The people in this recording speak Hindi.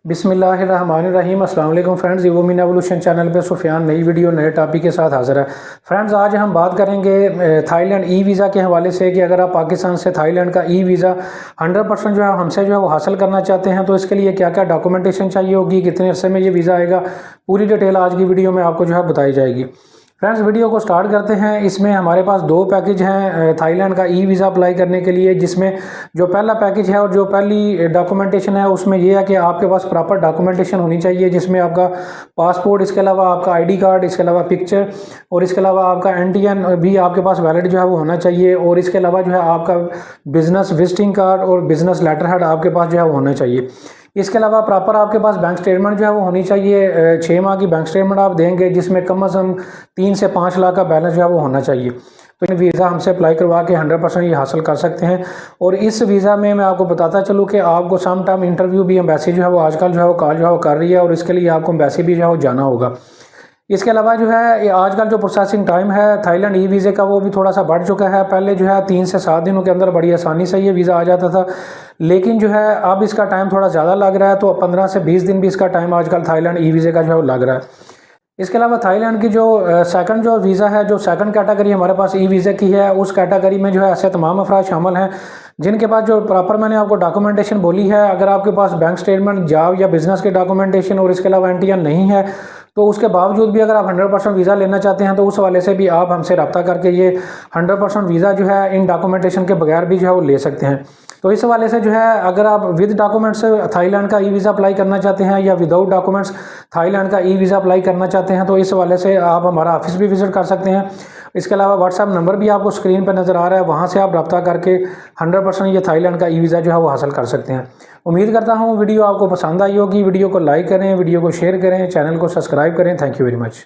बिस्मिल्लाहिर्रहमानिर्रहीम। अस्सलाम वालेकुम फ्रेंड्स, वो मीन एवोल्यूशन चैनल पे सुफियान नई वीडियो नए टॉपिक के साथ हाजिर है। फ्रेंड्स, आज हम बात करेंगे थाईलैंड ई वीज़ा के हवाले से कि अगर आप पाकिस्तान से थाईलैंड का ई वीज़ा 100% जो है हमसे जो है वो हासिल करना चाहते हैं तो इसके लिए क्या क्या डॉक्यूमेंटेशन चाहिए होगी, कितने अरसे में ये वीज़ा आएगा, पूरी डिटेल आज की वीडियो में आपको जो है बताई जाएगी। फ्रेंड्स, वीडियो को स्टार्ट करते हैं। इसमें हमारे पास दो पैकेज हैं थाईलैंड का ई वीज़ा अप्लाई करने के लिए, जिसमें जो पहला पैकेज है और जो पहली डॉक्यूमेंटेशन है उसमें यह है कि आपके पास प्रॉपर डॉक्यूमेंटेशन होनी चाहिए, जिसमें आपका पासपोर्ट, इसके अलावा आपका आईडी कार्ड, इसके अलावा पिक्चर और इसके अलावा आपका एनटीएन भी आपके पास वैलिड जो है वो होना चाहिए। और इसके अलावा जो है आपका बिज़नेस विजिटिंग कार्ड और बिज़नेस लेटर हेड आपके पास जो है वो होना चाहिए। इसके अलावा प्रॉपर आपके पास बैंक स्टेटमेंट जो है वो होनी चाहिए। 6 माह की बैंक स्टेटमेंट आप देंगे, जिसमें कम से कम 3 से 5 लाख का बैलेंस जो है वो होना चाहिए। तो वीज़ा हमसे अप्लाई करवा के 100% ये हासिल कर सकते हैं। और इस वीज़ा में मैं आपको बताता चलूँ कि आपको सम टाइम इंटरव्यू भी एम्बेसी जो है वो आजकल जो है वो कॉल जो है वो कर रही है, और इसके लिए आपको एम्बेसी भी जो है वो जाना होगा। इसके अलावा जो है आजकल जो प्रोसेसिंग टाइम है थाईलैंड ई वीज़े का वो भी थोड़ा सा बढ़ चुका है। पहले जो है 3 से 7 दिनों के अंदर बड़ी आसानी से ये वीज़ा आ जाता था, लेकिन जो है अब इसका टाइम थोड़ा ज़्यादा लग रहा है। तो 15 से 20 दिन भी इसका टाइम आजकल थाईलैंड ई वीज़े का जो है वो लग रहा है। इसके अलावा थाईलैंड की जो सेकंड जो वीज़ा है, जो सेकंड कैटेगरी हमारे पास ई वीज़े की है, उस कैटेगरी में जो है ऐसे तमाम अफराद शामिल हैं जिनके पास जो प्रॉपर मैंने आपको डॉक्यूमेंटेशन बोली है। अगर आपके पास बैंक स्टेटमेंट, जॉब या बिज़नेस के डॉक्यूमेंटेशन और इसके अलावा एनटीएन नहीं है तो उसके बावजूद भी अगर आप 100% वीज़ा लेना चाहते हैं तो उस वाले से भी आप हमसे रब्ता करके ये 100% वीज़ा जो है इन डॉक्यूमेंटेशन के बगैर भी जो है वो ले सकते हैं। तो इस वाले से जो है अगर आप विद डॉक्यूमेंट्स थाईलैंड का ई वीज़ा अप्लाई करना चाहते हैं या विदाउट डॉक्यूमेंट्स थाईलैंड का ई वीज़ा अप्लाई करना चाहते हैं तो इस वाले से आप हमारा ऑफिस भी विज़िट कर सकते हैं। इसके अलावा व्हाट्सएप नंबर भी आपको स्क्रीन पर नज़र आ रहा है, वहाँ से आप रब्ता करके 100% ये थाईलैंड का ई वीज़ा जो है वो हासिल कर सकते हैं। उम्मीद करता हूँ वीडियो आपको पसंद आई होगी। वीडियो को लाइक करें, वीडियो को शेयर करें, चैनल को सब्सक्राइब करें। Thank you very much.